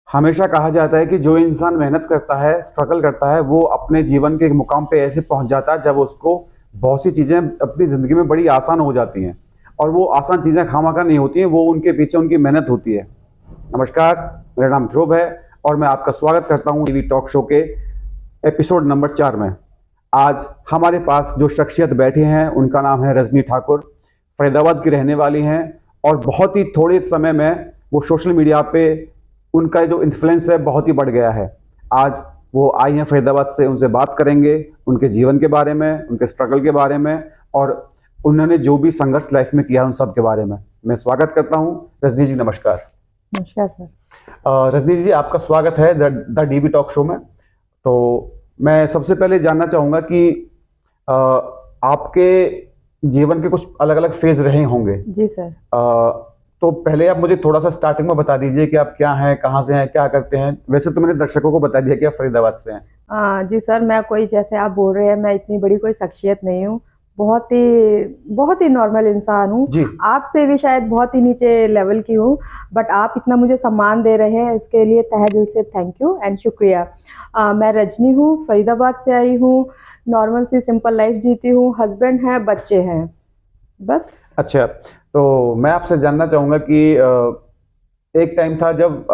हमेशा कहा जाता है कि जो इंसान मेहनत करता है, स्ट्रगल करता है, वो अपने जीवन के एक मुकाम पे ऐसे पहुंच जाता है जब उसको बहुत सी चीज़ें अपनी ज़िंदगी में बड़ी आसान हो जाती हैं। और वो आसान चीज़ें खामखा नहीं होती हैं, वो उनके पीछे उनकी मेहनत होती है। नमस्कार, मेरा नाम ध्रुव है और मैं आपका स्वागत करता हूँ टीवी टॉक शो के एपिसोड नंबर 4 में। आज हमारे पास जो शख्सियत बैठे हैं उनका नाम है रजनी ठाकुर। फरीदाबाद की रहने वाली हैं और बहुत ही थोड़े समय में वो सोशल मीडिया पे उनका जो इन्फ्लुएंस है बहुत ही बढ़ गया है। आज वो आई हैं फरीदाबाद से, उनसे बात करेंगे उनके जीवन के बारे में, उनके स्ट्रगल के बारे में और उन्होंने जो भी संघर्ष लाइफ में किया उन सब के बारे में। मैं स्वागत करता हूँ रजनी जी। नमस्कार। नमस्कार सर। रजनी जी, आपका स्वागत है द डीवी टॉक शो में। तो मैं सबसे पहले जानना चाहूँगा कि आपके जीवन के कुछ अलग अलग फेज रहे होंगे। जी सर। तो पहले आप मुझे थोड़ा सा स्टार्टिंग में बता दीजिए कि आप क्या हैं, कहाँ से हैं, क्या करते हैं। वैसे तो मैंने दर्शकों को बता दिया कि आप फरीदाबाद से हैं। जी सर, मैं कोई जैसे आप बोल रहे हैं मैं इतनी बड़ी कोई शख्सियत नहीं हूँ, बहुत ही नॉर्मल इंसान हूँ। जी। आपसे भी शायद बहुत ही नीचे लेवल की हूँ, बट आप इतना मुझे सम्मान दे रहे हैं, इसके लिए तहे दिल से थैंक यू एंड शुक्रिया। मैं रजनी हूँ, फरीदाबाद से आई हूँ, नॉर्मल सी सिंपल लाइफ जीती हूँ, हस्बैंड है, बच्चे हैं, बस। अच्छा, तो मैं आपसे जानना चाहूँगा कि एक टाइम था जब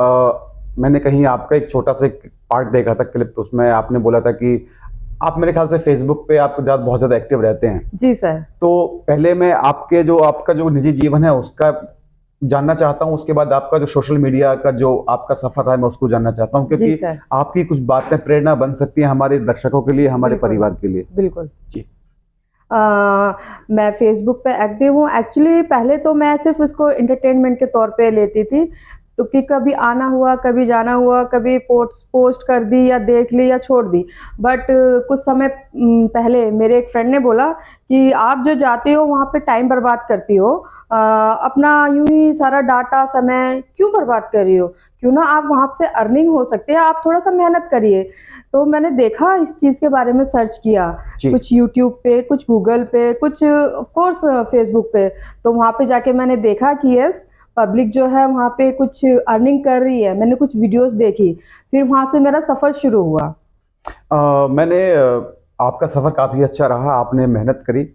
मैंने कहीं आपका एक छोटा सा पार्ट देखा था, क्लिप, उसमें आपने बोला था कि आप मेरे ख्याल से फेसबुक पे आप बहुत ज़्यादा एक्टिव रहते हैं। जी सर। तो पहले मैं आपका जो निजी जीवन है उसका जानना चाहता हूँ, उसके बाद आपका जो सोशल मीडिया का जो आपका सफर है मैं उसको जानना चाहता हूँ, क्योंकि आपकी कुछ बातें प्रेरणा बन सकती हैं हमारे दर्शकों के लिए, हमारे परिवार के लिए। बिल्कुल जी। मैं फेसबुक पे एक्टिव हूँ। एक्चुअली पहले तो मैं सिर्फ इसको एंटरटेनमेंट के तौर पे लेती थी, तो कि कभी आना हुआ, कभी जाना हुआ, कभी पोस्ट कर दी या देख ली या छोड़ दी। बट कुछ समय पहले मेरे एक फ्रेंड ने बोला कि आप जो जाती हो वहाँ पे टाइम बर्बाद करती हो, अपना यूं ही सारा डाटा समय क्यों बर्बाद कर रही हो, क्यों ना आप वहाँ से अर्निंग हो सकती है, आप थोड़ा सा मेहनत करिए। तो मैंने देखा, इस चीज़ के बारे में सर्च किया, कुछ यूट्यूब पे, कुछ गूगल पे, कुछ ऑफ कोर्स फेसबुक पे। तो वहाँ पे जाके मैंने देखा कि यस, पब्लिक जो है वहाँ पे कुछ अर्निंग कर रही है। मैंने कुछ वीडियोस देखी, फिर वहाँ से मेरा सफ़र शुरू हुआ। मैंने आपका सफ़र काफ़ी अच्छा रहा, आपने मेहनत करी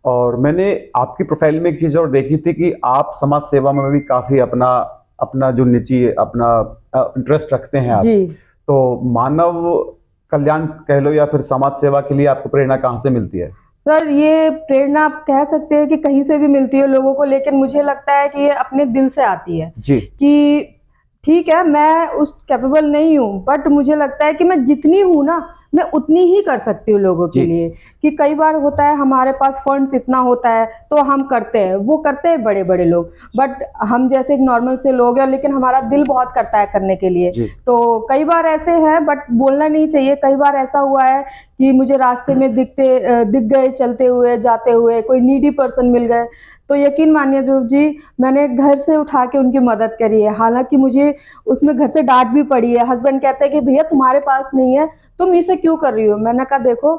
और मैंने आपकी प्रोफाइल में एक चीज़ और देखी थी कि आप समाज सेवा में भी काफ़ी अपना जो निजी अपना इंटरेस्ट रखते हैं आप। जी। तो मानव कल्याण कह लो या फिर समाज सेवा के लिए आपको प्रेरणा कहाँ से मिलती है? सर, ये प्रेरणा आप कह सकते हैं कि कहीं से भी मिलती है लोगों को, लेकिन मुझे लगता है कि ये अपने दिल से आती है। जी। कि ठीक है, मैं उस कैपेबल नहीं हूँ, बट मुझे लगता है कि मैं जितनी हूँ ना, मैं उतनी ही कर सकती हूँ लोगों के लिए। कि कई बार होता है हमारे पास फंड्स इतना होता है तो हम करते हैं, वो करते हैं बड़े बड़े लोग, बट हम जैसे एक नॉर्मल से लोग हैं, लेकिन हमारा दिल बहुत करता है करने के लिए। तो कई बार ऐसे हैं, बट बोलना नहीं चाहिए। कई बार ऐसा हुआ है कि मुझे रास्ते में दिख गए, चलते हुए, जाते हुए, कोई नीडी पर्सन मिल गए, तो यकीन मानिए ध्रुव जी, मैंने घर से उठा के उनकी मदद करी है। हालांकि मुझे उसमें घर से डांट भी पड़ी है। हस्बैंड कहते हैं कि भैया तुम्हारे पास नहीं है, तुम इसे क्यों कर रही हो। मैंने कहा देखो,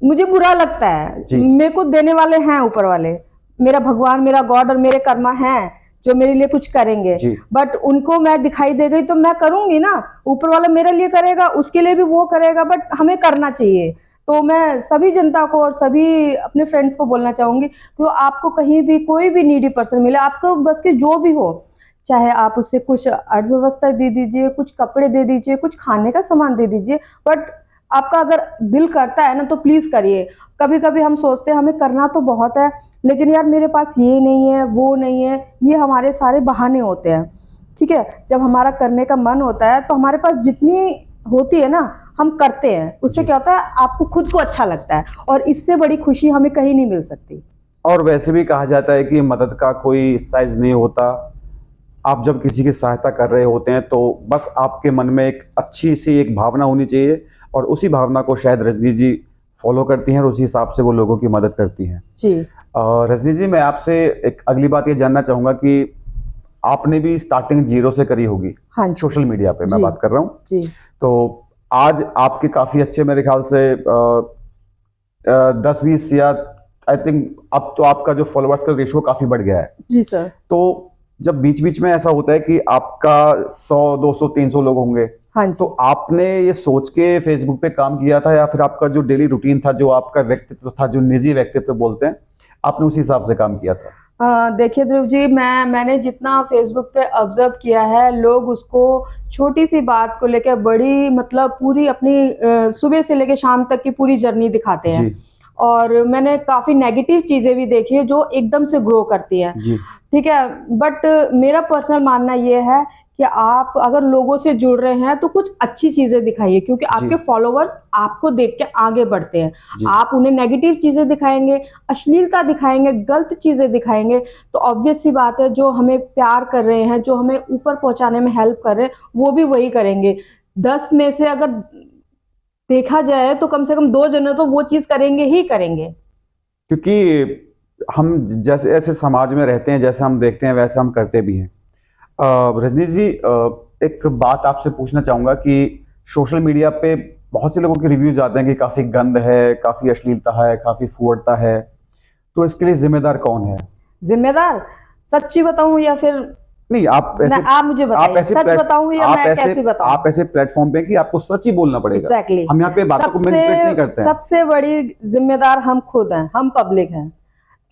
मुझे बुरा लगता है, मेरे को देने वाले हैं ऊपर वाले, मेरा भगवान, मेरा गॉड और मेरे कर्मा हैं जो मेरे लिए कुछ करेंगे। बट उनको मैं दिखाई दे गई तो मैं करूंगी ना, ऊपर वाला मेरे लिए करेगा, उसके लिए भी वो करेगा, बट हमें करना चाहिए। तो मैं सभी जनता को और सभी अपने फ्रेंड्स को बोलना चाहूंगी, तो आपको कहीं भी कोई भी नीडी पर्सन मिले, आपको बस के जो भी हो, चाहे आप उससे कुछ अर्थव्यवस्था दे दीजिए, कुछ कपड़े दे दीजिए, कुछ खाने का सामान दे दीजिए, बट आपका अगर दिल करता है ना तो प्लीज करिए। कभी कभी हम सोचते हैं हमें करना तो बहुत है, लेकिन यार मेरे पास ये नहीं है, वो नहीं है, ये हमारे सारे बहाने होते हैं। ठीक है, जब हमारा करने का मन होता है तो हमारे पास जितनी होती है ना, हम करते हैं। उससे क्या होता है, आपको खुद को अच्छा लगता है, और इससे बड़ी खुशी हमें कहीं नहीं मिल सकती। और वैसे भी कहा जाता है कि मदद का कोई साइज नहीं होता। आप जब किसी की सहायता कर रहे होते हैं तो बस आपके मन में एक अच्छी सी एक भावना होनी चाहिए, और उसी भावना को शायद रजनी जी फॉलो करती हैं और उसी हिसाब से वो लोगों की मदद करती हैं। जी। रजनी जी, मैं आपसे एक अगली बात ये जानना चाहूँगा कि आपने भी स्टार्टिंग जीरो से करी होगी। हाँ, सोशल मीडिया पे मैं बात कर रहा हूँ। जी। तो आज आपके काफ़ी अच्छे, मेरे ख्याल से 10-20 या आई थिंक अब तो आपका जो फॉलोअर्स का रेशियो काफ़ी बढ़ गया है। जी सर। तो जब बीच बीच में ऐसा होता है कि आपका 100, 200, 300 लोग होंगे, हाँ जी। तो आपने ये सोच के फेसबुक पे काम किया था, या फिर आपका जो डेली रूटीन था, जो आपका व्यक्तित्व था, जो निजी व्यक्तित्व बोलते हैं, आपने उसी हिसाब से काम किया था? देखिए ध्रुव जी, मैंने जितना फेसबुक पे ऑब्जर्व किया है, लोग उसको छोटी सी बात को लेकर बड़ी मतलब पूरी अपनी सुबह से लेकर शाम तक की पूरी जर्नी दिखाते हैं। जी। और मैंने काफ़ी नेगेटिव चीज़ें भी देखी है जो एकदम से ग्रो करती हैं। जी। ठीक है, बट मेरा पर्सनल मानना ये है कि आप अगर लोगों से जुड़ रहे हैं तो कुछ अच्छी चीज़ें दिखाइए, क्योंकि आपके फॉलोवर्स आपको देख के आगे बढ़ते हैं। जी। आप उन्हें नेगेटिव चीज़ें दिखाएंगे, अश्लीलता दिखाएंगे, गलत चीज़ें दिखाएंगे, तो ऑब्वियस सी बात है, जो हमें प्यार कर रहे हैं, जो हमें ऊपर पहुंचाने में हेल्प कर रहे हैं, वो भी वही करेंगे। 10 में से अगर देखा जाए तो कम से कम 2 जने तो वो चीज़ करेंगे ही करेंगे। क्योंकि हम जैसे ऐसे समाज में रहते हैं, जैसे हम देखते हैं वैसे हम करते भी हैं। रजनी जी, एक बात आपसे पूछना चाहूँगा कि सोशल मीडिया पे बहुत से लोगों के रिव्यूज आते हैं कि काफ़ी गंद है, काफ़ी अश्लीलता है, काफ़ी फुहड़ता है, तो इसके लिए जिम्मेदार कौन है? जिम्मेदार? सच्ची बताऊं या फिर नहीं, आप ऐसे आप मुझे बताइए, सच बताऊं या मैं कैसे बताऊं? आप ऐसे प्लेटफॉर्म पे कि आपको सच ही बोलना पड़ेगा। एग्जैक्टली। हम यहाँ पे बातों को मैनिपुलेट नहीं करते हैं। सबसे बड़ी जिम्मेदार हम खुद हैं, हम पब्लिक हैं।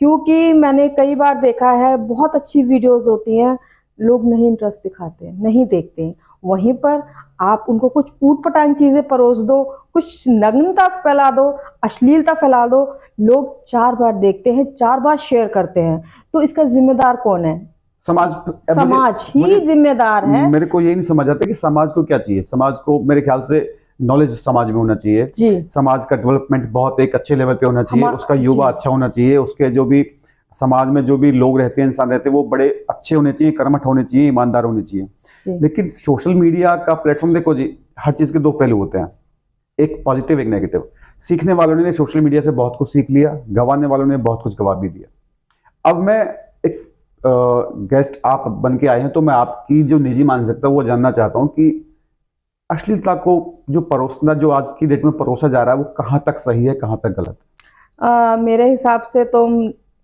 क्योंकि मैंने कई बार देखा है, बहुत अच्छी वीडियोस होती हैं, लोग नहीं इंटरेस्ट दिखाते, नहीं देखते। वहीं पर आप उनको कुछ ऊट पटांग चीजें परोस दो, कुछ नग्नता फैला दो, अश्लीलता फैला दो, लोग 4 बार देखते हैं, 4 बार शेयर करते हैं। तो इसका जिम्मेदार कौन है? समाज ही जिम्मेदार है। मेरे को ये नहीं समझ आता कि समाज को क्या चाहिए। समाज को मेरे ख्याल से नॉलेज समाज में होना चाहिए जी। समाज का डेवलपमेंट बहुत एक अच्छे लेवल पे होना चाहिए, उसका युवा अच्छा होना चाहिए, उसके जो भी समाज में जो भी लोग रहते हैं, इंसान रहते हैं, वो बड़े अच्छे होने चाहिए, कर्मठ होने चाहिए, ईमानदार होने चाहिए। लेकिन सोशल मीडिया का प्लेटफॉर्म देखो जी, हर चीज के 2 पहलू होते हैं, एक पॉजिटिव, एक नेगेटिव। सीखने वालों ने सोशल मीडिया से बहुत कुछ सीख लिया, गंवाने वालों ने बहुत कुछ गंवा भी दिया। अब मैं एक गेस्ट आप बन के आए हैं, तो मैं आपकी जो निजी मानसिकता वो जानना चाहता हूँ कि अश्लीलता को जो परोसना, जो आज की डेट में परोसा जा रहा है, वो कहाँ तक सही है, कहाँ तक गलत? मेरे हिसाब से तो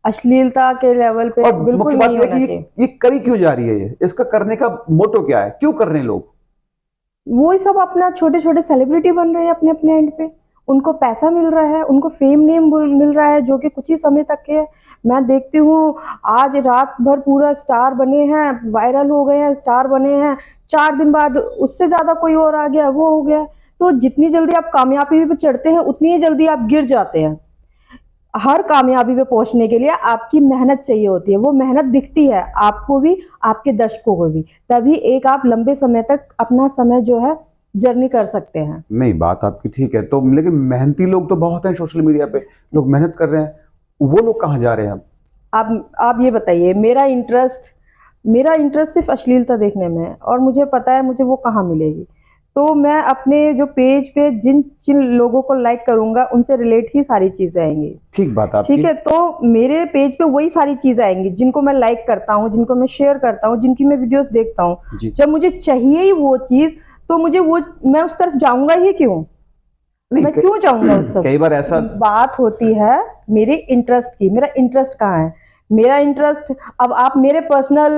अश्लीलता के लेवल पे बिल्कुल नहीं होना चाहिए। ये करी क्यों जा रही है? ये इसका करने का मोटो क्या है? क्यों कर रहे हैं लोग? वो ही सब अपना छोटे छोटे सेलिब्रिटी बन रहे हैं अपने अपने एंड पे, उनको पैसा मिल रहा है, उनको फेम नेम मिल रहा है, जो कि कुछ ही समय तक के है। मैं देखती हूँ आज रात भर पूरा स्टार बने हैं, वायरल हो गए हैं, स्टार बने हैं, 4 दिन बाद उससे ज्यादा कोई और आ गया, वो हो गया। तो जितनी जल्दी आप कामयाबी पे चढ़ते हैं, उतनी ही जल्दी आप गिर जाते हैं। हर कामयाबी पे पहुंचने के लिए आपकी मेहनत चाहिए होती है, वो मेहनत दिखती है आपको भी, आपके दर्शकों को भी, तभी एक आप लंबे समय तक अपना समय जो है जर्नी कर सकते हैं। नहीं, बात आपकी ठीक है, तो लेकिन मेहनती लोग तो बहुत हैं सोशल मीडिया पे, लोग मेहनत कर रहे हैं, वो लोग कहाँ जा रहे हैं? आप ये बताइए, मेरा इंटरेस्ट सिर्फ अश्लीलता देखने में है, और मुझे पता है मुझे वो कहाँ मिलेगी। तो मैं अपने जो पेज पे जिन जिन लोगों को लाइक करूंगा, उनसे रिलेट ही सारी चीजें आएंगी। ठीक बात आपकी। ठीक है, तो मेरे पेज पे वही सारी चीजें आएंगी जिनको मैं लाइक करता हूँ, जिनको मैं शेयर करता हूँ, जिनकी मैं वीडियोस देखता हूँ। जब मुझे चाहिए ही वो चीज, तो मैं उस तरफ जाऊंगा ही क्यों? मैं क्यों जाऊंगा उस तरफ? कई बार ऐसा बात होती है मेरे इंटरेस्ट की। मेरा इंटरेस्ट कहाँ है? मेरा इंटरेस्ट, अब आप मेरे पर्सनल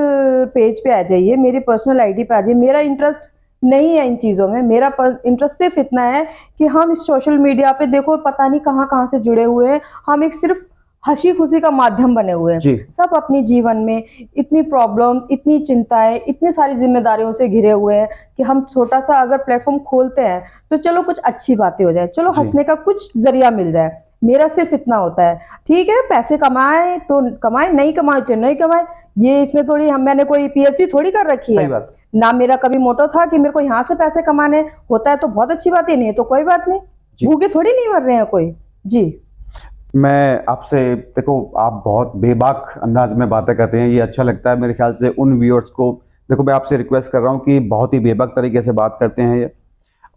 पेज पे आ जाइए, मेरी पर्सनल आईडी पे आ जाइए, मेरा इंटरेस्ट नहीं है इन चीज़ों में। मेरा इंटरेस्ट सिर्फ इतना है कि हम इस सोशल मीडिया पे देखो पता नहीं कहाँ कहाँ से जुड़े हुए हैं, हम एक सिर्फ हंसी खुशी का माध्यम बने हुए हैं। सब अपने जीवन में इतनी प्रॉब्लम्स, इतनी चिंताएं, इतनी सारी जिम्मेदारियों से घिरे हुए हैं कि हम छोटा सा अगर प्लेटफॉर्म खोलते हैं तो चलो कुछ अच्छी बातें हो जाए, चलो हंसने का कुछ जरिया मिल जाए। मेरा सिर्फ इतना होता है, ठीक है पैसे कमाए तो कमाए, नहीं कमाए तो नहीं कमाए, ये इसमें थोड़ी मैंने कोई पीएचडी थोड़ी कर रखी है ना। मेरा कभी मोटो था कि मेरे को यहाँ से पैसे कमाने, होता है तो बहुत अच्छी बात है, नहीं तो कोई बात नहीं, भूखे थोड़ी नहीं मर रहे हैं कोई। जी, मैं आपसे, देखो आप बहुत बेबाक अंदाज में बातें करते हैं, ये अच्छा लगता है मेरे ख्याल से उन व्यूअर्स को। देखो मैं आपसे रिक्वेस्ट कर रहा हूँ कि बहुत ही बेबाक तरीके से बात करते हैं ये,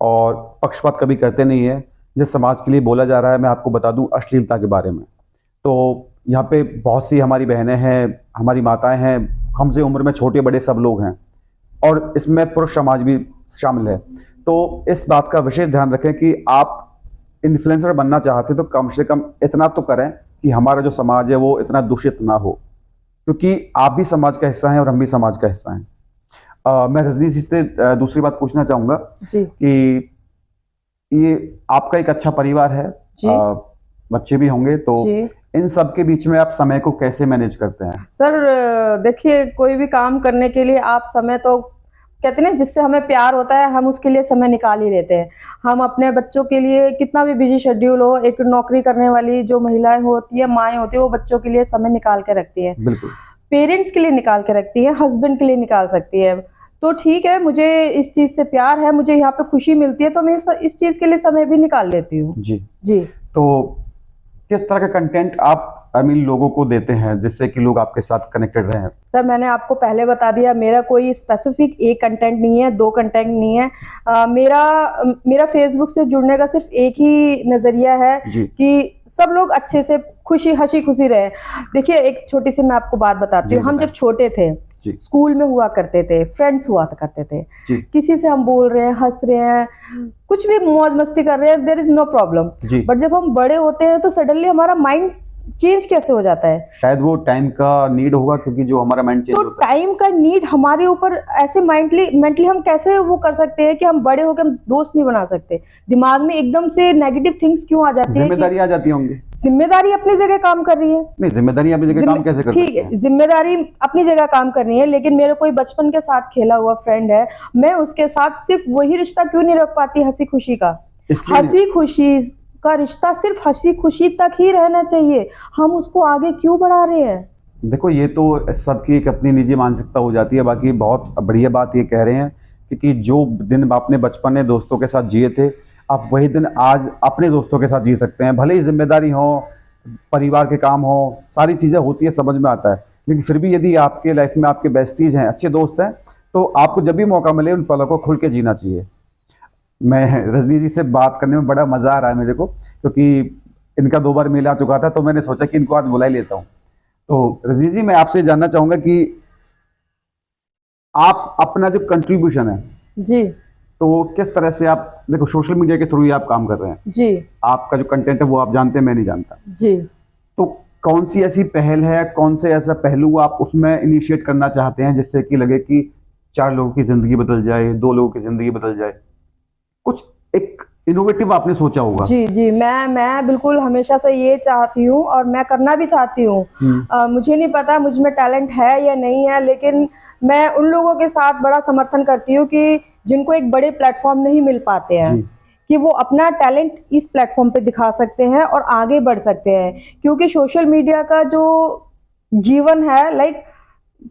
और पक्षपात कभी करते नहीं है। जिस समाज के लिए बोला जा रहा है, मैं आपको बता दूं अश्लीलता के बारे में, तो यहाँ पे बहुत सी हमारी बहनें हैं, हमारी माताएं हैं, हमसे उम्र में छोटे बड़े सब लोग हैं, और इसमें पुरुष समाज भी शामिल है। तो इस बात का विशेष ध्यान रखें कि आप इन्फ्लुएंसर बनना चाहते तो कम से कम इतना तो करें कि हमारा जो समाज है वो इतना दूषित ना हो, क्योंकि आप भी समाज का हिस्सा हैं और हम भी समाज का हिस्सा हैं। मैं रजनी जी से दूसरी बात पूछना चाहूँगा जी कि ये आपका एक अच्छा परिवार है, जी बच्चे भी होंगे, तो जी इन सब के बीच में आप समय को कैसे मैनेज करते हैं? सर, देखिए, कोई भी काम करने के लिए आप समय तो कहते हैं ना, जिससे हमें प्यार होता है हम उसके लिए समय निकाल ही लेते हैं। हम अपने बच्चों के लिए कितना भी बिजी शेड्यूल हो, एक नौकरी करने वाली जो महिलाएं होती है, माएँ होती है, वो बच्चों के लिए समय निकाल के रखती हैं। बिल्कुल। पेरेंट्स के लिए निकाल के रखती है, हस्बैंड के लिए निकाल सकती है। तो ठीक है, मुझे इस चीज़ से प्यार है, मुझे यहाँ पे खुशी मिलती है, तो मैं इस चीज़ के लिए समय भी निकाल लेती हूँ। जी। जी। तो किस तरह का कंटेंट आप लोगों को देते हैं जिससे कि लोग आपके साथ कनेक्टेड रहें? सर, मैंने आपको पहले बता दिया, मेरा कोई स्पेसिफिक एक कंटेंट नहीं है, 2 कंटेंट नहीं है। मेरा फेसबुक से जुड़ने का सिर्फ एक ही नज़रिया है जी। कि सब लोग अच्छे से हँसी-खुशी रहें। देखिए, एक छोटी सी मैं आपको बात बताती जी, हूँ। हम बताएं। जब छोटे थे, जी। स्कूल में हुआ करते थे, फ्रेंड्स हुआ करते थे। जी। किसी से हम बोल रहे हैं, हँस रहे हैं, कुछ भी मौज-मस्ती कर रहे हैं, देयर इज़ नो प्रॉब्लम। जी। बट जब हम बड़े होते हैं तो सडनली हमारा माइंड चेंज कैसे हो जाता है? शायद वो टाइम का नीड होगा, क्योंकि जो हमारा माइंड चेंज तो होता है। टाइम का नीड हमारे ऊपर ऐसे मेंटली हम कैसे वो कर सकते हैं कि हम बड़े होकर हम दोस्त नहीं बना सकते? दिमाग में एकदम से नेगेटिव थिंग्स क्यों आ जाती है? जिम्मेदारी आ जाती होंगी। जिम्मेदारी अपनी जगह काम कर रही है। नहीं, जिम्मेदारी अपनी जगह काम कैसे कर ठीक सकते है, हैं? जिम्मेदारी अपनी जगह काम कर रही है, लेकिन मेरा कोई बचपन के साथ खेला हुआ फ्रेंड है, मैं उसके साथ सिर्फ वही रिश्ता क्यों नहीं रख पाती, हंसी खुशी का? इसलिए हंसी खुशी का रिश्ता सिर्फ हंसी खुशी तक ही रहना चाहिए, हम उसको आगे क्यों बढ़ा रहे हैं? देखो, ये तो सबकी एक अपनी निजी मानसिकता हो जाती है। बाकी बहुत बढ़िया बात ये कह रहे हैं, क्योंकि जो दिन आपने बचपन में दोस्तों के साथ जिए थे, आप वही दिन आज अपने दोस्तों के साथ जी सकते हैं। भले ही जिम्मेदारी हो, परिवार के काम हो, सारी चीज़ें होती है, समझ में आता है, लेकिन फिर भी यदि आपके लाइफ में आपके बेस्टीज हैं, अच्छे दोस्त हैं, तो आपको जब भी मौका मिले उन पलों को खुल के जीना चाहिए। मैं रजनी जी से बात करने में बड़ा मज़ा आ रहा है मेरे को, क्योंकि इनका 2 बार मेल आ चुका था, तो मैंने सोचा कि इनको आज बुला ही लेता हूँ। तो रजनी जी, मैं आपसे जानना चाहूँगा कि आप अपना जो कंट्रीब्यूशन है, जी तो किस तरह से आप, देखो सोशल मीडिया के थ्रू ही आप काम कर रहे हैं, जी आपका जो कंटेंट है वो आप जानते हैं, मैं नहीं जानता। जी तो कौन सी ऐसी पहल है, कौन से ऐसा पहलू आप उसमें इनिशिएट करना चाहते हैं जिससे कि लगे कि 4 लोगों की ज़िंदगी बदल जाए, 2 लोगों की ज़िंदगी बदल जाए? कुछ एक इनोवेटिव आपने सोचा होगा। जी जी, मैं बिल्कुल हमेशा से ये चाहती हूँ और मैं करना भी चाहती हूँ। मुझे नहीं पता मुझ में टैलेंट है या नहीं है, लेकिन मैं उन लोगों के साथ बड़ा समर्थन करती हूँ कि जिनको एक बड़े प्लेटफॉर्म नहीं मिल पाते हैं, जी। कि वो अपना टैलेंट इस प्लेटफॉर्म पे दिखा सकते हैं और आगे बढ़ सकते हैं। क्योंकि सोशल मीडिया का जो जीवन है, लाइक,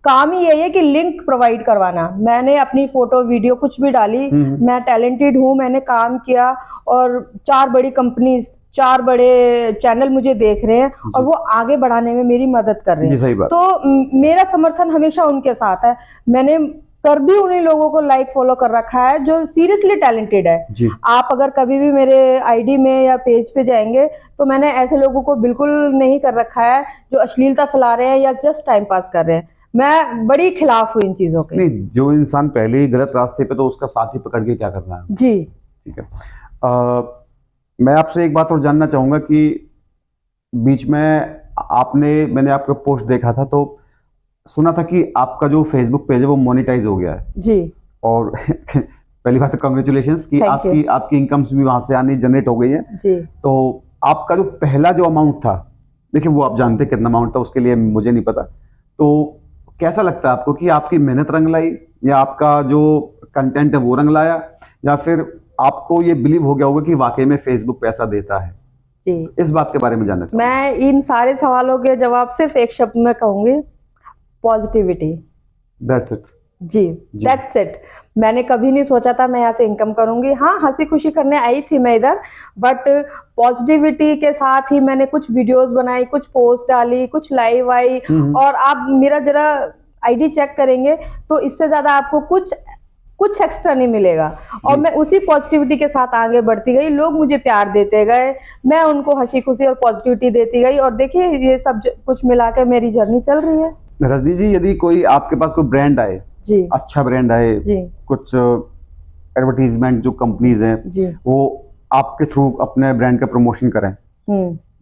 काम ही यही है कि लिंक प्रोवाइड करवाना। मैंने अपनी फोटो वीडियो कुछ भी डाली, मैं टैलेंटेड हूँ, मैंने काम किया और 4 बड़ी कंपनीज, 4 बड़े चैनल मुझे देख रहे हैं और वो आगे बढ़ाने में मेरी मदद कर रहे जी, हैं। सही बात। तो मेरा समर्थन हमेशा उनके साथ है। मैंने कर भी उन्हीं लोगों को लाइक फॉलो कर रखा है जो सीरियसली टैलेंटेड है। जी। आप अगर कभी भी मेरे आईडी में या पेज पे जाएंगे तो मैंने ऐसे लोगों को बिल्कुल नहीं कर रखा है जो अश्लीलता फैला रहे हैं या जस्ट टाइम पास कर रहे हैं। मैं बड़ी खिलाफ हूँ इन चीजों के। नहीं, जो इंसान पहले ही गलत रास्ते पे, तो उसका साथ ही पकड़ के क्या करना है? जी ठीक है। मैं आपसे एक बात और जानना चाहूँगा कि बीच में मैंने आपका पोस्ट देखा था, तो सुना था कि आपका जो फेसबुक पेज है वो मोनेटाइज हो गया है। जी। और पहली बात तो कंग्रेचुलेशंस कि Thank you. आपकी इनकम्स भी वहाँ से आनी जनरेट हो गई है। जी। तो आपका जो पहला जो अमाउंट था, देखिए वो आप जानते हैं कितना अमाउंट था, उसके लिए मुझे नहीं पता। तो कैसा लगता है आपको कि आपकी मेहनत रंग लाई, या आपका जो कंटेंट है वो रंग लाया, या फिर आपको ये बिलीव हो गया होगा कि वाकई में फेसबुक पैसा देता है? जी, इस बात के बारे में जानना चाहूँगा। मैं इन सारे सवालों के जवाब सिर्फ एक शब्द में कहूंगी, पॉजिटिविटी। That's it. जी, दैट्स इट। मैंने कभी नहीं सोचा था मैं यहाँ से इनकम करूंगी। हाँ, हंसी खुशी करने आई थी मैं इधर, बट पॉजिटिविटी के साथ ही मैंने कुछ वीडियोस बनाई, कुछ पोस्ट डाली, कुछ लाइव आई, और आप मेरा जरा आईडी चेक करेंगे तो इससे ज्यादा आपको कुछ एक्स्ट्रा नहीं मिलेगा। और मैं उसी पॉजिटिविटी के साथ आगे बढ़ती गई, लोग मुझे प्यार देते गए, मैं उनको हंसी खुशी और पॉजिटिविटी देती गई, और देखिए ये सब कुछ मिला के मेरी जर्नी चल रही है। रजनी जी, यदि कोई आपके पास कोई ब्रांड आए, जी, अच्छा ब्रांड आए, जी, कुछ एडवर्टीजमेंट जो कंपनीज हैं, जी, वो आपके थ्रू अपने ब्रांड का प्रमोशन करें,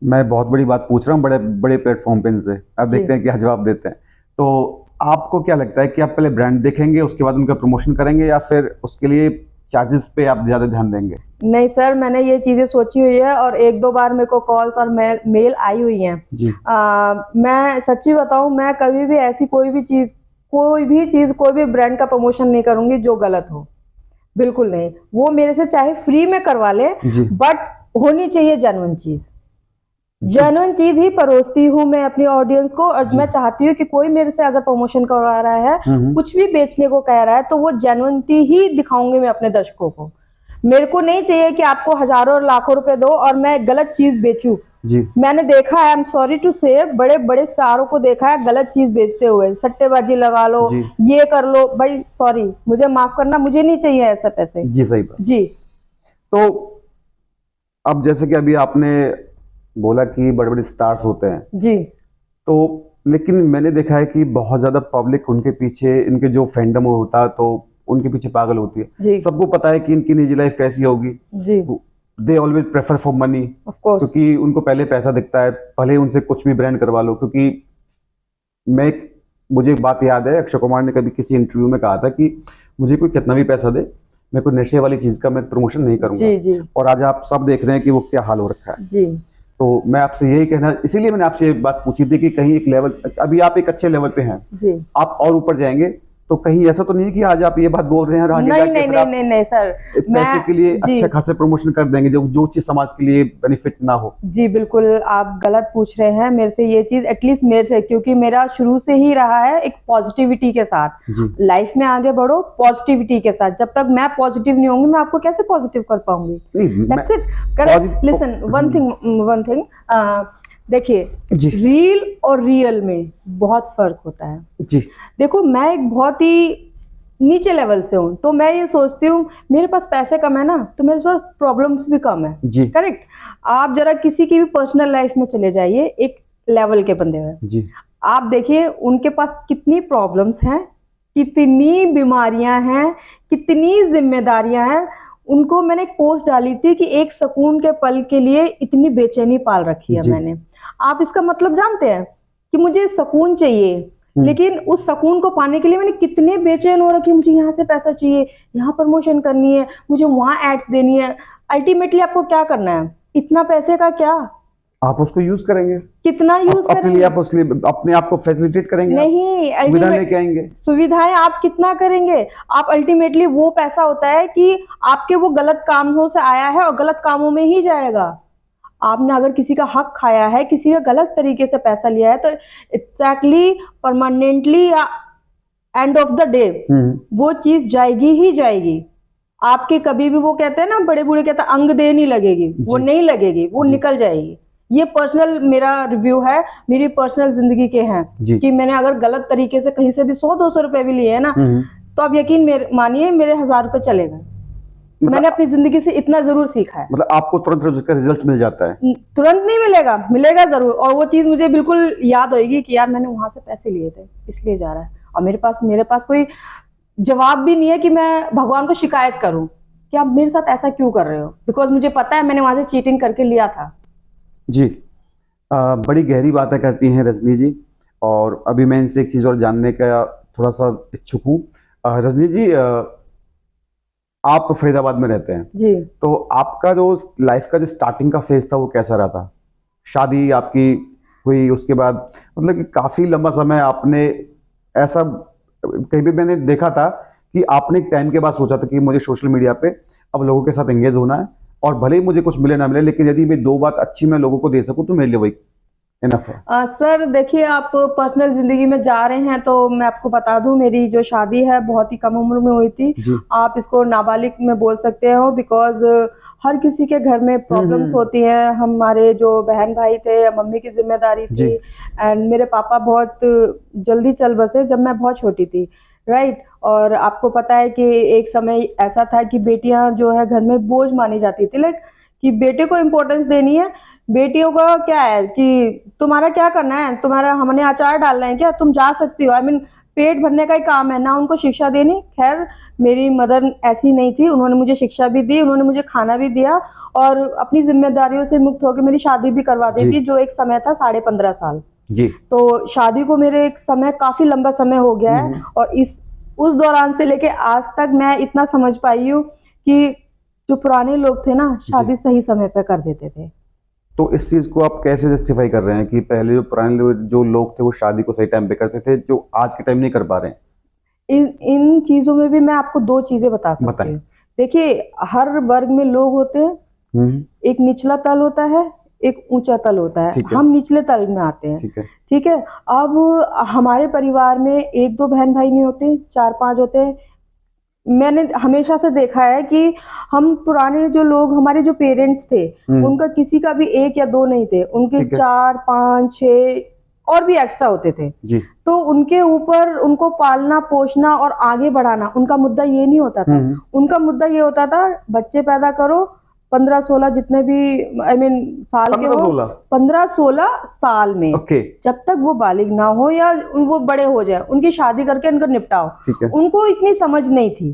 मैं बहुत बड़ी बात पूछ रहा हूँ, बड़े बड़े प्लेटफॉर्म पे इनसे, आप जी। देखते हैं क्या जवाब देते हैं। तो आपको क्या लगता है कि आप पहले ब्रांड देखेंगे उसके बाद उनका प्रमोशन करेंगे, या फिर उसके लिए चार्जेस पे आप ज़्यादा ध्यान देंगे? नहीं सर, मैंने ये चीजें सोची हुई है और एक दो बार मेरे को कॉल्स और मेल आई हुई हैं। जी। मैं सच्ची बताऊं, मैं कभी भी ऐसी कोई भी ब्रांड का प्रमोशन नहीं करूंगी जो गलत हो, बिल्कुल नहीं। वो मेरे से चाहे फ्री में करवा ले, जी। बट होनी चाहिए जेन्युइन चीज। जेन्युइन चीज ही परोसती हूँ मैं अपनी ऑडियंस को, और जी। मैं चाहती हूँ कि कोई मेरे से अगर प्रमोशन करवा रहा है, कुछ भी बेचने को कह रहा है, तो वो जेन्युइनिटी ही दिखाऊंगी मैं अपने दर्शकों को। मेरे को नहीं चाहिए कि आपको हजारों और लाखों रुपए दो और मैं गलत चीज बेचूं। जी। मैंने देखा है, आई एम सॉरी टू से, बड़े बड़े स्टारों को देखा है गलत चीज बेचते हुए, सट्टेबाजी लगा लो, जी। ये कर लो। भाई सॉरी, मुझे माफ करना, मुझे नहीं चाहिए ऐसे पैसे। जी, सही बात। जी। तो अब जैसे कि अभी आपने बोला कि बड़े बड़े स्टार्स होते हैं, जी। तो लेकिन मैंने देखा है कि बहुत ज्यादा पब्लिक उनके पीछे, इनके जो फैंडम होता है तो उनके पीछे पागल होती है। जी। सबको पता है कि इनकी निजी लाइफ कैसी होगी। जी। They always prefer for money, of course. क्योंकि उनको पहले पैसा दिखता है, भले ही उनसे कुछ भी ब्रांड करवा लो। क्योंकि मुझे एक बात याद है, अक्षय कुमार ने कभी किसी इंटरव्यू में कहा था कि मुझे कोई कितना भी पैसा दे, मैं कोई नशे वाली चीज का मैं प्रमोशन नहीं करूंगा। जी। जी। और आज आप सब देख रहे हैं कि वो क्या हाल हो रखा है। जी। तो मैं आपसे यही कहना, इसीलिए मैंने आपसे ये बात पूछी थी कि कहीं एक लेवल, अभी आप एक अच्छे लेवल पे हैं, जी। आप और ऊपर जाएंगे, तो कहीं ऐसा तो नहीं कि आज आप ये बात बोल रहे हैं और आगे नहीं जाके नहीं फिर नहीं आप नहीं नहीं सर, पैसे के लिए जी। अच्छे खासे प्रमोशन कर देंगे जो चीज समाज के लिए बेनिफिट ना हो। जी बिल्कुल, आप गलत पूछ रहे हैं मेरे से ये चीज, एटलीस्ट मेरे से, क्योंकि मेरा शुरू से ही रहा है एक पॉजिटिविटी के साथ। जी। लाइफ में आगे बढ़ो पॉजिटिविटी के साथ। जब तक मैं पॉजिटिव नहीं होंगी, मैं आपको कैसे पॉजिटिव कर पाऊंगी? That's it, correct. Listen, one thing, देखिए, रील और रियल में बहुत फर्क होता है। जी। देखो, मैं एक बहुत ही नीचे लेवल से हूँ, तो मैं ये सोचती हूँ मेरे पास पैसे कम है ना, तो मेरे पास प्रॉब्लम्स भी कम है। जी। करेक्ट। आप जरा किसी की भी पर्सनल लाइफ में चले जाइए, एक लेवल के बंदे में, जी। आप देखिए उनके पास कितनी प्रॉब्लम्स हैं, कितनी बीमारियां हैं, कितनी जिम्मेदारियां हैं। उनको मैंने एक पोस्ट डाली थी कि एक सुकून के पल के लिए इतनी बेचैनी पाल रखी है मैंने। आप इसका मतलब जानते हैं कि मुझे सुकून चाहिए, लेकिन उस सुकून को पाने के लिए मैंने कितने बेचैन हो रखी। मुझे यहाँ से पैसा चाहिए, यहाँ प्रमोशन करनी है, मुझे वहां एड्स देनी है। अल्टीमेटली आपको क्या करना है? इतना पैसे का क्या, आप उसको यूज करेंगे, कितना यूज करेंगे अपने लिए, आप उसके लिए अपने आप को फैसिलिटेट करेंगे, नहीं सुविधा लेके आएंगे। सुविधाएं आप कितना करेंगे? आप अल्टीमेटली, वो पैसा होता है कि आपके वो गलत कामों से आया है और गलत कामों में ही जाएगा। आपने अगर किसी का हक खाया है, किसी का गलत तरीके से पैसा लिया है, तो एग्जैक्टली परमानेंटली या एंड ऑफ द डे वो चीज जाएगी ही जाएगी आपके। कभी भी, वो कहते हैं ना, बड़े बूढ़े कहते हैं, अंग दे नहीं लगेगी, वो नहीं लगेगी, वो निकल जाएगी। ये पर्सनल मेरा रिव्यू है, मेरी पर्सनल जिंदगी के हैं कि मैंने अगर गलत तरीके से कहीं से भी 100-200 रुपए भी लिए है ना, तो आप यकीन मानिए मेरे 1000 रुपए चले गए। मैंने अपनी जिंदगी से इतना जरूर सीखा है। मतलब आपको तुरंत उसका रिजल्ट मिल जाता है? तुरंत नहीं मिलेगा, मिलेगा जरूर, और वो चीज मुझे बिल्कुल याद होगी कि यार मैंने वहां से पैसे लिए थे, इसलिए जा रहा है। और मेरे पास कोई जवाब भी नहीं है कि मैं भगवान को शिकायत करूं कि आप मेरे साथ ऐसा क्यों कर रहे हो, बिकॉज मुझे पता है मैंने वहां से चीटिंग करके लिया था। जी। बड़ी गहरी बातें करती हैं रजनी जी, और अभी मैं इनसे एक चीज और जानने का थोड़ा सा इच्छुक हूँ। रजनी जी, आप फरीदाबाद में रहते हैं जी, तो आपका जो लाइफ का जो स्टार्टिंग का फेज था वो कैसा रहा था? शादी आपकी हुई, उसके बाद मतलब कि काफी लंबा समय आपने ऐसा, कहीं भी मैंने देखा था कि आपने एक टाइम के बाद सोचा था कि मुझे सोशल मीडिया पे अब लोगों के साथ एंगेज होना है, और भले ही मुझे कुछ मिले ना मिले, लेकिन यदि मैं 2 बात अच्छी मैं लोगों को दे सकूं तो मेरे लिए वही इनफ है। सर देखिए, आप पर्सनल जिंदगी में जा रहे हैं तो मैं आपको बता दूं, मेरी जो शादी है बहुत ही कम उम्र में हुई थी। आप इसको नाबालिग में बोल सकते हो, बिकॉज हर किसी के घर में प्रॉब्लम्स होती हैं। हमारे जो बहन भाई थे, मम्मी की जिम्मेदारी थी, एंड मेरे पापा बहुत जल्दी चल बसे जब मैं बहुत छोटी थी, राइट। और आपको पता है कि एक समय ऐसा था कि बेटियां जो है घर में बोझ मानी जाती थी, लाइक कि बेटे को इम्पोर्टेंस देनी है। बेटियों का क्या है कि तुम्हारा क्या करना है, तुम्हारा हमने अचार डालना है क्या, तुम जा सकती हो, आई मीन पेट भरने का ही काम है ना, उनको शिक्षा देनी। खैर मेरी मदर ऐसी नहीं थी, उन्होंने मुझे शिक्षा भी दी, उन्होंने मुझे खाना भी दिया, और अपनी जिम्मेदारियों से मुक्त होकर मेरी शादी भी करवा दी थी, जो एक समय था 15.5 साल, जी। तो शादी को मेरे एक समय काफी लंबा समय हो गया है, और उस दौरान से लेके आज तक मैं इतना समझ पाई हूँ कि जो पुराने लोग थे ना, शादी सही समय पे कर देते थे। तो इस चीज को आप कैसे जस्टिफाई कर रहे हैं कि पहले जो पुराने जो लोग थे वो शादी को सही टाइम पे करते थे, जो आज के टाइम नहीं कर पा रहे हैं? इन चीजों में भी मैं आपको दो चीजें बता सकती बताएं। हूँ। देखिए, हर वर्ग में लोग होते हैं, एक निचला तल होता है, एक ऊंचा तल होता है। हम निचले तल में आते हैं। ठीक है। अब हमारे परिवार में एक दो बहन भाई नहीं होते, 4-5 होते हैं। मैंने हमेशा से देखा है कि हम पुराने जो लोग, हमारे जो पेरेंट्स थे, उनका किसी का भी 1 या 2 नहीं थे, उनके 4, 5, 6 और भी एक्स्ट्रा होते थे जी। तो उनके ऊपर उनको पालना पोषना और आगे बढ़ाना उनका मुद्दा ये नहीं होता था। उनका मुद्दा ये होता था, बच्चे पैदा करो, 15-16 जितने भी साल के हो, 15-16 साल में जब तक वो बालिग ना हो या वो बड़े हो जाए, उनकी शादी करके उनको निपटाओ। उनको इतनी समझ नहीं थी।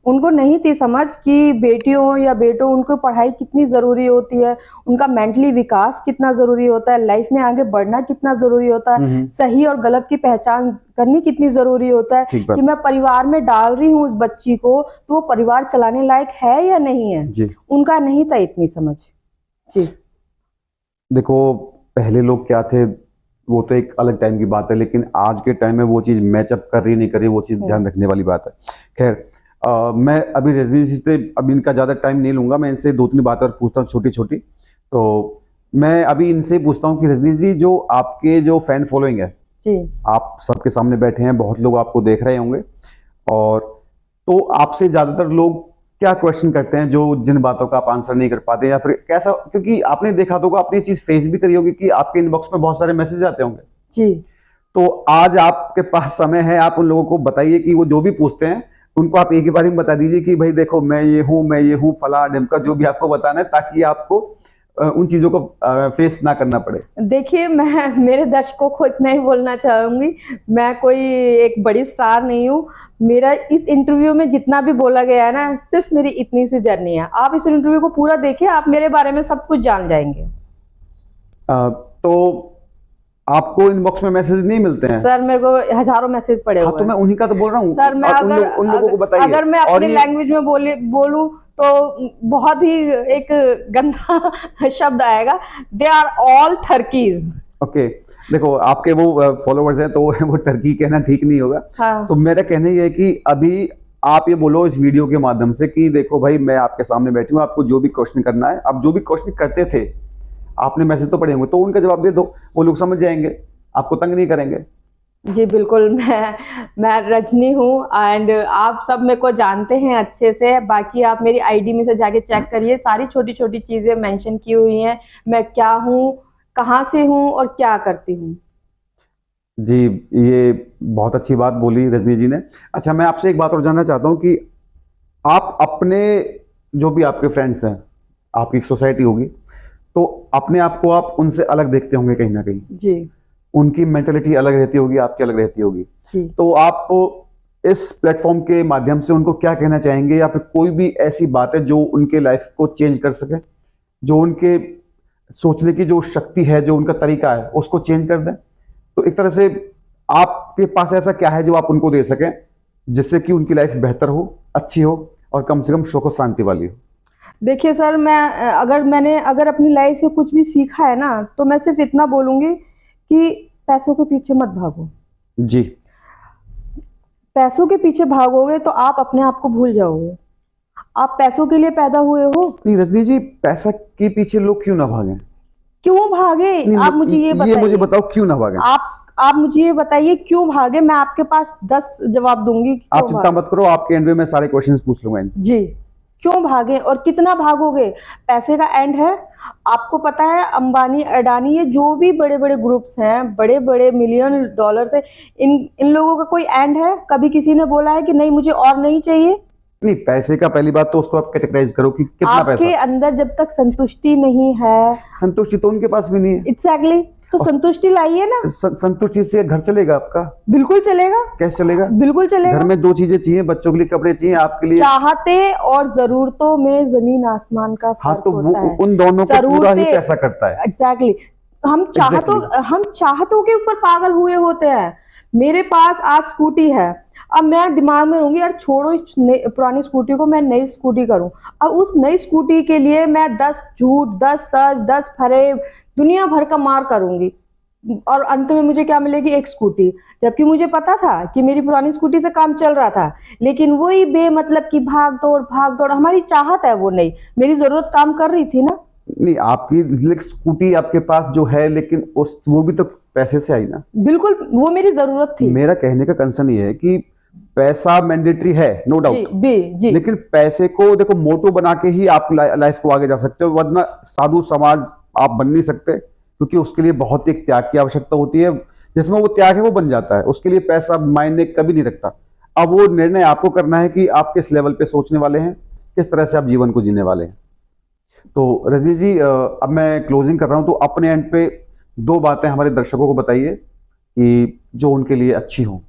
उनको नहीं थी समझ कि बेटियों या बेटों, उनको पढ़ाई कितनी जरूरी होती है, उनका मेंटली विकास कितना जरूरी होता है, लाइफ में आगे बढ़ना कितना जरूरी होता है, सही और गलत की पहचान करनी कितनी जरूरी होता है, कि मैं परिवार में डाल रही हूँ उस बच्ची को तो वो परिवार चलाने लायक है या नहीं है जी। उनका नहीं था इतनी समझ जी। देखो, पहले लोग क्या थे वो तो एक अलग टाइम की बात है, लेकिन आज के टाइम में वो चीज मैचअप कर रही नहीं कर रही, वो चीज ध्यान रखने वाली बात है। खैर, मैं अभी रजनी जी से अभी इनका ज्यादा टाइम नहीं लूंगा, मैं इनसे 2-3 बातें और पूछता हूँ छोटी छोटी। तो मैं अभी इनसे पूछता हूँ कि रजनी जी, जो आपके जो फैन फॉलोइंग है जी, आप सबके सामने बैठे हैं, बहुत लोग आपको देख रहे होंगे, और तो आपसे ज्यादातर लोग क्या क्वेश्चन करते हैं, जो जिन बातों का आप आंसर नहीं कर पाते, या फिर कैसा, क्योंकि आपने देखा होगा, आपने चीज फेस भी करी होगी कि आपके इनबॉक्स में बहुत सारे मैसेज आते होंगे जी। तो आज आपके पास समय है, आप उन लोगों को बताइए कि वो जो भी पूछते हैं उनको आप एक ही बार में बता दीजिए कि भाई देखो, मैं ये हूँ फला ढिमका, जो भी आपको बताना है, ताकि आपको उन चीजों को फेस ना करना पड़े। देखिए, मैं मेरे दर्शकों को इतना ही बोलना चाहूंगी, मैं कोई एक बड़ी स्टार नहीं हूँ। मेरा इस इंटरव्यू में जितना भी बोला गया है ना, सिर्फ मेरी इतनी सी जर्नी है। आप इस इंटरव्यू को पूरा देखिए, आप मेरे बारे में सब कुछ जान जाएंगे। तो आपको इनबॉक्स में मैसेज नहीं मिलते हैं? सर, मेरे को हजारों मैसेज पड़े हुए हैं। तो मैं उन्हीं का तो बोल रहा हूँ सर। मैं उन लोगों को बताइए। अगर मैं अपनी लैंग्वेज में बोलूं तो बहुत ही एक गंदा शब्द आएगा। They are all turkeys. Okay, देखो, आपके वो फॉलोवर्स हैं, तो वो टर्की कहना ठीक नहीं होगा। हाँ। तो मेरा कहना ये है कि अभी आप ये बोलो इस वीडियो के माध्यम से कि देखो भाई, मैं आपके सामने बैठी हूँ, आपको जो भी क्वेश्चन करना है, आप जो भी क्वेश्चन करते थे, आपने मैसेज तो पढ़े होंगे, तो उनका जवाब दे दो, वो लोग समझ जाएंगे, आपको तंग नहीं करेंगे। जी बिल्कुल, मैं रजनी हूँ, एंड आप सब मेरे को जानते हैं अच्छे से। बाकी आप मेरी आईडी में से जाके चेक करिए, सारी छोटी छोटी चीजें मेंशन की हुई हैं, मैं क्या हूँ, कहाँ से हूँ और क्या करती हूँ। जी, ये बहुत अच्छी बात बोली रजनी जी ने। अच्छा, मैं आपसे एक बात और जानना चाहता हूँ कि आप अपने जो भी आपके फ्रेंड्स हैं, आपकी एक सोसाइटी होगी, तो अपने आप को आप उनसे अलग देखते होंगे कहीं ना कहीं जी। उनकी मेंटेलिटी अलग रहती होगी, आपकी अलग रहती होगी जी। तो आप इस प्लेटफॉर्म के माध्यम से उनको क्या कहना चाहेंगे, या फिर कोई भी ऐसी बात है जो उनके लाइफ को चेंज कर सके, जो उनके सोचने की जो शक्ति है, जो उनका तरीका है, उसको चेंज कर दें? तो एक तरह से आपके पास ऐसा क्या है जो आप उनको दे सकें, जिससे कि उनकी लाइफ बेहतर हो, अच्छी हो, और कम से कम सुख और शांति वाली हो? देखिए सर, मैंने अगर अपनी लाइफ से कुछ भी सीखा है ना, तो मैं सिर्फ इतना बोलूंगी कि पैसों के पीछे मत भागो जी। पैसों के पीछे भागोगे तो आप अपने आप को भूल जाओगे। आप पैसों के लिए पैदा हुए हो। नहीं रजनी जी, पैसा के पीछे लोग क्यों ना भागें? क्यों भागे? आप मुझे ये बताइए। मुझे बताओ, क्यों ना भागें? आप मुझे ये बताइए क्यों भागे, मैं आपके पास 10 जवाब दूंगी। आप चिंता मत करो, आपके एंड में मैं सारे क्वेश्चंस पूछ लूंगा इनसे। जी, क्यों भागे और कितना भागोगे? पैसे का एंड है। आपको पता है, अंबानी, अडानी, ये जो भी बड़े बड़े ग्रुप्स हैं, बड़े बड़े $1,000,000 से, इन लोगों का कोई एंड है? कभी किसी ने बोला है कि नहीं मुझे और नहीं चाहिए? नहीं, पैसे का पहली बात तो उसको आप कैटेगराइज करो कि कितना आपके पैसा। आपके अंदर जब तक संतुष्टि नहीं है। संतुष्टि तो उनके पास भी नहीं है। एग्जैक्टली, तो संतुष्टि लाइए ना। संतुष्टि से घर चलेगा आपका? बिल्कुल चलेगा। कैसे चलेगा? बिल्कुल चलेगा। घर में 2 चीजें चाहिए, बच्चों के लिए कपड़े चाहिए, आपके लिए चाहते और जरूरतों में जमीन आसमान का फर्क हाँ, तो होता है। उन दोनों को पूरा ही पैसा करता है। एग्जैक्टली। हम चाहतों के ऊपर पागल हुए होते हैं। मेरे पास आज स्कूटी है, अब मैं दिमाग में रहूंगी यार छोड़ो इस पुरानी स्कूटी को, मैं नई स्कूटी करूं। अब उस नई स्कूटी के लिए मैं 10 झूठ, 10 सच, 10 फरेब, दुनिया भर का मार करूंगी और अंत में मुझे क्या मिलेगी? एक स्कूटी। जबकि मुझे पता था कि मेरी पुरानी स्कूटी से काम चल रहा था, लेकिन वही बेमतलब की भाग दौड़, हमारी चाहत है वो नहीं, मेरी जरूरत काम कर रही थी ना। नहीं, आपकी स्कूटी आपके पास जो है, लेकिन वो भी तो पैसे से आई ना। बिल्कुल, वो मेरी जरूरत थी। मेरा कहने का कंसर्न ये है कि पैसा मैंडेटरी है, नो डाउट, जी। लेकिन पैसे को देखो मोटो बना के ही आप लाइफ को आगे जा सकते हो, वरना साधु समाज आप बन नहीं सकते, क्योंकि उसके लिए बहुत एक त्याग की आवश्यकता होती है। जिसमें वो त्याग है वो बन जाता है, उसके लिए पैसा मायने कभी नहीं रखता। अब वो निर्णय आपको करना है कि आप किस लेवल पे सोचने वाले हैं, किस तरह से आप जीवन को जीने वाले हैं। तो रजनी जी, अब मैं क्लोजिंग कर रहा हूं, तो अपने एंड पे 2 बातें हमारे दर्शकों को बताइए कि जो उनके लिए अच्छी हो।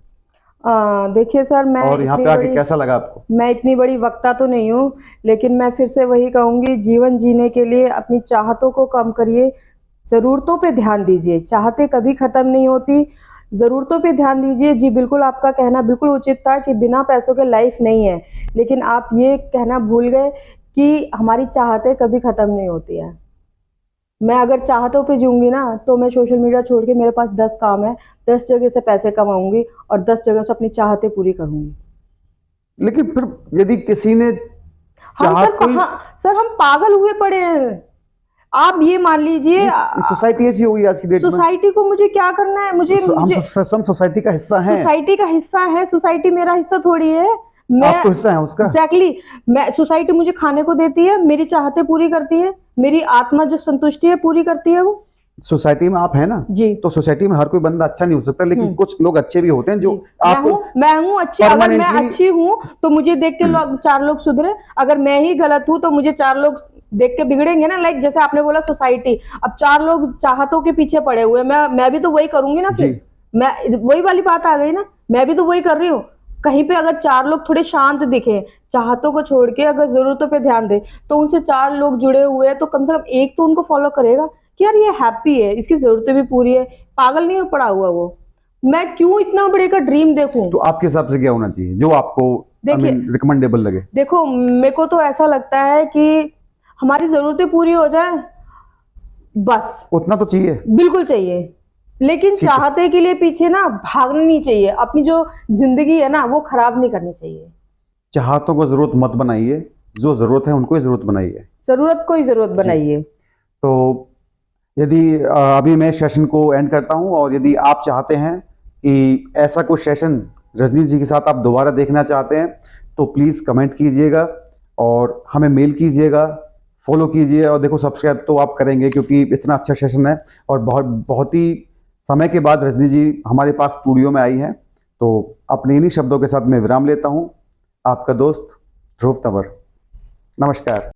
देखिए सर, मैं और यहाँ पे आके कैसा लगा आपको? मैं इतनी बड़ी वक्ता तो नहीं हूँ, लेकिन मैं फिर से वही कहूंगी, जीवन जीने के लिए अपनी चाहतों को कम करिए, जरूरतों पे ध्यान दीजिए। चाहतें कभी खत्म नहीं होती, जरूरतों पे ध्यान दीजिए। जी बिल्कुल, आपका कहना बिल्कुल उचित था कि बिना पैसों के लाइफ नहीं है, लेकिन आप ये कहना भूल गए कि हमारी चाहतें कभी खत्म नहीं होती है। मैं अगर चाहतों पे जीऊंगी ना, तो मैं सोशल मीडिया छोड़ के, मेरे पास 10 काम है, 10 जगह से पैसे कमाऊंगी और 10 जगह से अपनी चाहतें पूरी करूंगी। लेकिन फिर यदि किसी ने सर हम पागल हुए पड़े हैं। आप ये मान लीजिए, सोसाइटी ऐसी होगी आज की डेट में। सोसाइटी को मुझे क्या करना है? हम सोसाइटी का हिस्सा हैं। सोसाइटी का हिस्सा है, सोसाइटी मेरा हिस्सा थोड़ी है। आप तो हिस्सा है उसका। एग्जैक्टली, मैं सोसाइटी मुझे खाने को देती है, मेरी चाहतें पूरी करती है, मेरी आत्मा जो संतुष्टि है पूरी करती है वो। सोसाइटी में आप है ना जी, तो सोसाइटी में हर कोई बंदा अच्छा नहीं हो सकता, लेकिन कुछ लोग अच्छे भी होते हैं जो आपको। मैं हूँ अच्छी, अगर मैं अच्छी हूँ तो मुझे देख के 4 लोग सुधरे, अगर मैं ही गलत हूँ तो मुझे 4 लोग देख के बिगड़ेंगे ना। लाइक जैसे आपने बोला सोसाइटी, अब 4 लोग चाहतों के पीछे पड़े हुए, मैं भी तो वही करूंगी ना। फिर मैं वही वाली बात आ गई ना, मैं भी तो वही कर रही हूँ। कहीं पे अगर 4 लोग थोड़े शांत दिखे, चाहतों को छोड़ के अगर जरूरतों पे ध्यान दे, तो उनसे 4 लोग जुड़े हुए हैं, तो कम से कम एक तो उनको फॉलो करेगा कि यार ये हैप्पी है, इसकी जरूरतें भी पूरी है, पागल नहीं पड़ा हुआ वो। मैं क्यों इतना बड़े का ड्रीम देखूं? तो आपके हिसाब से क्या होना चाहिए जो आपको रिकमेंडेबल लगे? देखो, मेरे को तो ऐसा लगता है कि हमारी जरूरतें पूरी हो जाए, बस उतना तो चाहिए, बिल्कुल चाहिए। लेकिन चाहते के लिए पीछे ना भागना नहीं चाहिए, अपनी जो जिंदगी है ना वो खराब नहीं करनी चाहिए। चाहतों को जरूरत मत बनाइए, जो जरूरत है उनको ही जरूरत बनाइए, जरूरत को ही जरूरत बनाइए। तो यदि अभी मैं सेशन को एंड करता हूं, और यदि आप चाहते हैं कि ऐसा कोई सेशन रजनी जी के साथ आप दोबारा देखना चाहते हैं, तो प्लीज़ कमेंट कीजिएगा और हमें मेल कीजिएगा, फॉलो कीजिए। और देखो, सब्सक्राइब तो आप करेंगे क्योंकि इतना अच्छा सेशन है, और बहुत ही समय के बाद रजनी जी हमारे पास स्टूडियो में आई हैं। तो अपने इन्हीं शब्दों के साथ मैं विराम लेता हूं। आपका दोस्त ध्रुव तंवर, नमस्कार।